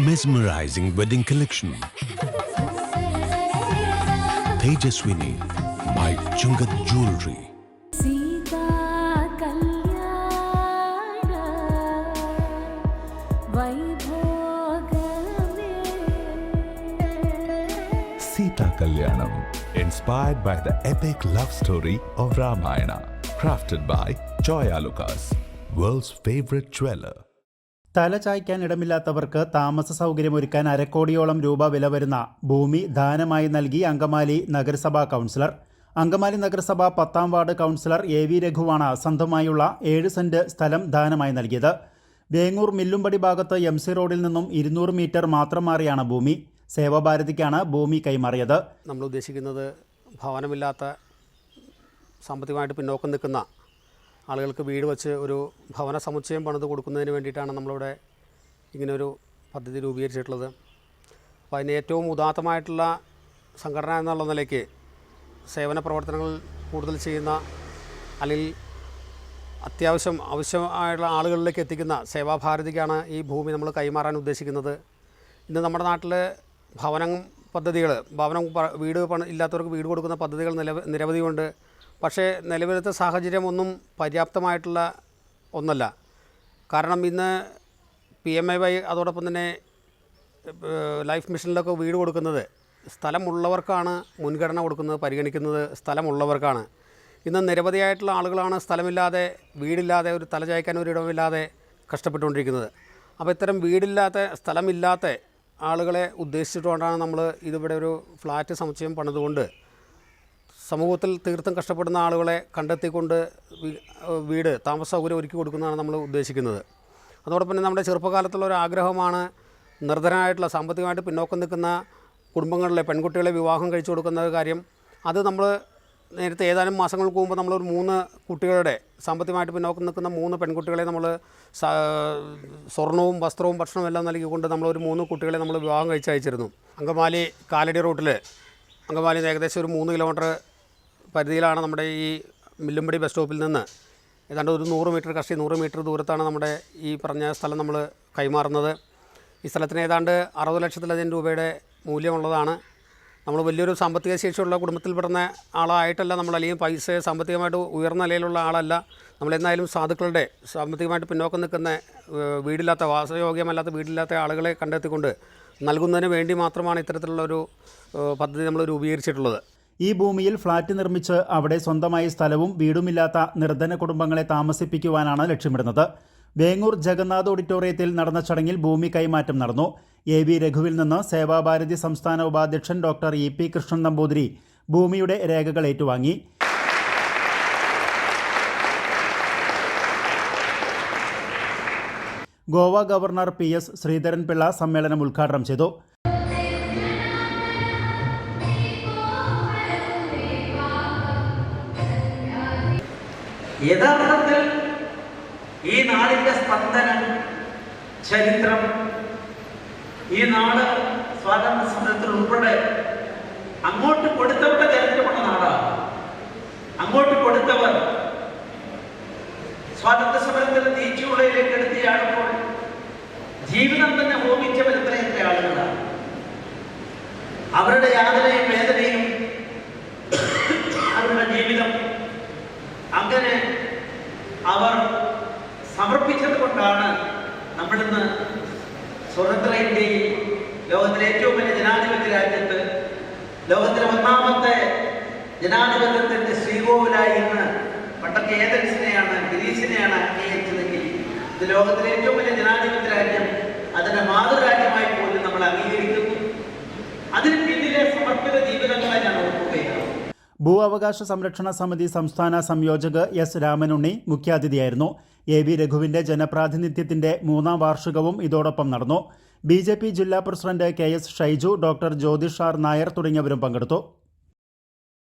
Mesmerizing wedding collection. Tejaswini by Chungat Jewelry. Sita Kalyanam, inspired by the epic love story of Ramayana, crafted by Joya Lucas, world's favorite jeweler. തല ചായ്ക്കാൻ ഇടമില്ലാത്തവർക്ക് താമസ സൗകര്യമൊരുക്കാൻ 1.5 കോടിയോളം രൂപ വില വരുന്ന ഭൂമി ദാനമായി നൽകി അങ്കമാലി നഗരസഭാ കൗൺസിലർ. അങ്കമാലി നഗരസഭ 10ാം വാർഡ് കൗൺസിലർ AV രഘുവാണ് സ്വന്തമായുള്ള 7 സെന്റ് സ്ഥലം ദാനമായി നൽകിയത്. വേങ്ങൂർ മില്ലുംപടി ഭാഗത്ത് MC റോഡിൽ നിന്നും 200 മീറ്റർ മാത്രം മാറിയാണ് ഭൂമി. സേവാഭാരതിക്കാണ് ഭൂമി കൈമാറിയത്. നമ്മൾ ഉദ്ദേശിക്കുന്നത് ഭവനമില്ലാത്ത സാമ്പത്തികമായിട്ട് പിന്നോക്കം നിൽക്കുന്ന ആളുകൾക്ക് വീട് വെച്ച് ഒരു ഭവന സമുച്ചയം പണിത് കൊടുക്കുന്നതിന് വേണ്ടിയിട്ടാണ് നമ്മളിവിടെ ഇങ്ങനൊരു പദ്ധതി രൂപീകരിച്ചിട്ടുള്ളത്. അപ്പോൾ അതിന് ഏറ്റവും ഉദാത്തമായിട്ടുള്ള സംഘടന എന്നുള്ള നിലയ്ക്ക് സേവന പ്രവർത്തനങ്ങൾ കൂടുതൽ ചെയ്യുന്ന അല്ലെങ്കിൽ ആവശ്യമായിട്ടുള്ള ആളുകളിലേക്ക് എത്തിക്കുന്ന സേവാഭാരതിക്കാണ് ഈ ഭൂമി നമ്മൾ കൈമാറാൻ ഉദ്ദേശിക്കുന്നത്. ഇന്ന് നമ്മുടെ നാട്ടിൽ വീട് ഇല്ലാത്തവർക്ക് വീട് കൊടുക്കുന്ന പദ്ധതികൾ നിരവധിയുണ്ട്. പക്ഷേ നിലവിലത്തെ സാഹചര്യം ഒന്നും പര്യാപ്തമായിട്ടുള്ള ഒന്നല്ല. കാരണം ഇന്ന് PMAY അതോടൊപ്പം തന്നെ ലൈഫ് മിഷനിലൊക്കെ വീട് കൊടുക്കുന്നത് സ്ഥലമുള്ളവർക്കാണ് മുൻഗണന കൊടുക്കുന്നത്, പരിഗണിക്കുന്നത് സ്ഥലമുള്ളവർക്കാണ്. ഇന്ന് നിരവധിയായിട്ടുള്ള ആളുകളാണ് സ്ഥലമില്ലാതെ, വീടില്ലാതെ, ഒരു തലചായ്ക്കാൻ ഒരു ഇടമില്ലാതെ കഷ്ടപ്പെട്ടുകൊണ്ടിരിക്കുന്നത്. അപ്പോൾ ഇത്തരം സ്ഥലമില്ലാത്ത ആളുകളെ ഉദ്ദേശിച്ചിട്ടുകൊണ്ടാണ് നമ്മൾ ഇതിവിടെ ഒരു ഫ്ലാറ്റ് സമുച്ചയം പണിതുകൊണ്ട് സമൂഹത്തിൽ തീർത്തും കഷ്ടപ്പെടുന്ന ആളുകളെ കണ്ടെത്തിക്കൊണ്ട് താമസ സൗകര്യം ഒരുക്കി കൊടുക്കുന്നതാണ് നമ്മൾ ഉദ്ദേശിക്കുന്നത്. അതോടൊപ്പം തന്നെ നമ്മുടെ ചെറുപ്പകാലത്തുള്ള ഒരു ആഗ്രഹമാണ് നിർധനരായിട്ടുള്ള സാമ്പത്തികമായിട്ട് പിന്നോക്കം നിൽക്കുന്ന കുടുംബങ്ങളിലെ പെൺകുട്ടികളെ വിവാഹം കഴിച്ചു കൊടുക്കുന്ന കാര്യം. അത് നമ്മൾ നേരത്തെ ഏതാനും മാസങ്ങൾക്ക് മുമ്പ് നമ്മളൊരു 3 കുട്ടികളുടെ സാമ്പത്തികമായിട്ട് പിന്നോക്കം നിൽക്കുന്ന 3 പെൺകുട്ടികളെ നമ്മൾ സ്വർണവും വസ്ത്രവും ഭക്ഷണവും എല്ലാം നൽകിക്കൊണ്ട് നമ്മളൊരു 3 കുട്ടികളെ നമ്മൾ വിവാഹം കഴിച്ചയച്ചിരുന്നു. അങ്കമാലി കാലടി റൂട്ടിൽ അങ്കമാലി ഏകദേശം ഒരു 3 കിലോമീറ്റർ പരിധിയിലാണ് നമ്മുടെ ഈ മില്ലുംപടി ബസ് സ്റ്റോപ്പിൽ നിന്ന് ഏതാണ്ട് ഒരു 100 മീറ്റർ ദൂരത്താണ് നമ്മുടെ ഈ പറഞ്ഞ സ്ഥലം നമ്മൾ കൈമാറുന്നത്. ഈ സ്ഥലത്തിന് ഏതാണ്ട് 60 ലക്ഷത്തിലധികം രൂപയുടെ മൂല്യമുള്ളതാണ്. നമ്മൾ വലിയൊരു സാമ്പത്തിക ശേഷിയുള്ള കുടുംബത്തിൽപ്പെടുന്ന ആളായിട്ടല്ല നമ്മൾ, അല്ലെങ്കിൽ സാമ്പത്തികമായിട്ട് ഉയർന്ന നിലയിലുള്ള ആളല്ല നമ്മളെന്നായാലും സാധുക്കളുടെ സാമ്പത്തികമായിട്ട് പിന്നോക്കം നിൽക്കുന്ന വാസയോഗ്യമല്ലാത്ത വീടില്ലാത്ത ആളുകളെ കണ്ടെത്തിക്കൊണ്ട് നൽകുന്നതിന് വേണ്ടി മാത്രമാണ് ഇത്തരത്തിലുള്ള ഒരു പദ്ധതി നമ്മൾ രൂപീകരിച്ചിട്ടുള്ളത്. ഈ ഭൂമിയിൽ ഫ്ളാറ്റ് നിർമ്മിച്ച് അവിടെ സ്വന്തമായി സ്ഥലവും വീടുമില്ലാത്ത നിർധന കുടുംബങ്ങളെ താമസിപ്പിക്കുവാനാണ് ലക്ഷ്യമിടുന്നത്. വേങ്ങൂർ ജഗന്നാഥ് ഓഡിറ്റോറിയത്തിൽ നടന്ന ചടങ്ങിൽ ഭൂമി കൈമാറ്റം നടന്നു. AV രഘുവിൽ നിന്ന് സേവാഭാരതി സംസ്ഥാന ഉപാധ്യക്ഷൻ ഡോക്ടർ EP കൃഷ്ണൻ നമ്പൂതിരി ഭൂമിയുടെ രേഖകൾ ഏറ്റുവാങ്ങി. ഗോവ ഗവർണർ PS ശ്രീധരൻപിള്ള സമ്മേളനം ഉദ്ഘാടനം ചെയ്തു. യഥാർത്ഥത്തിൽ ഈ നാടിൻ്റെ സ്പന്ദനം, ചരിത്രം, ഈ നാട് സ്വാതന്ത്ര്യ സമരത്തിൽ ഉൾപ്പെടെ അങ്ങോട്ട് കൊടുത്തവരുടെ ചരിത്രമുള്ള നാടാണ്. അങ്ങോട്ട് കൊടുത്തവർ സ്വാതന്ത്ര്യ സമരത്തിൽ തീച്ചുളയിലേക്ക് എടുത്തിയാടുമ്പോൾ ജീവിതം തന്നെ ഹോമിച്ചവർ എത്ര ആളുകളാണ്. അവരുടെ യാതനയും വേദനയും അവരുടെ ജീവിതം അങ്ങനെ അവർ സമർപ്പിച്ചത് കൊണ്ടാണ് നമ്മളിന്ന് സ്വതന്ത്ര ഇന്ത്യയിൽ, ലോകത്തിലെ ഏറ്റവും വലിയ ജനാധിപത്യ രാജ്യത്ത്, ലോകത്തിലെ 1ാമത്തെ ജനാധിപത്യത്തിൻ്റെ ശ്രീകോവിലായി ഇന്ന് പണ്ടൊക്കെ ഏതൻസിനെയാണ്, ഗ്രീസിനെയാണ് അംഗീകരിച്ചതെങ്കിൽ ഇത് ലോകത്തിലെ ഏറ്റവും വലിയ ജനാധിപത്യ രാജ്യം, അതിൻ്റെ മാതൃരാജ്യമായി പോലും നമ്മൾ അംഗീകരിക്കുന്നു. അതിന് പിന്നിലെ സമർപ്പിത ജീവിതങ്ങളെ ഞാൻ ഓർക്കുകയാണ്. ഭൂ അവകാശ സംരക്ഷണ സമിതി സംസ്ഥാന സംയോജക് S രാമനുണ്ണി മുഖ്യാതിഥിയായിരുന്നു. AV രഘുവിന്റെ ജനപ്രാതിനിധ്യത്തിന്റെ 3ാം വാർഷികവും ഇതോടൊപ്പം നടന്നു. BJP ജില്ലാ president KS Shaiju, doctor Jyothish R Nair തുടങ്ങിയവരും പങ്കെടുത്തു.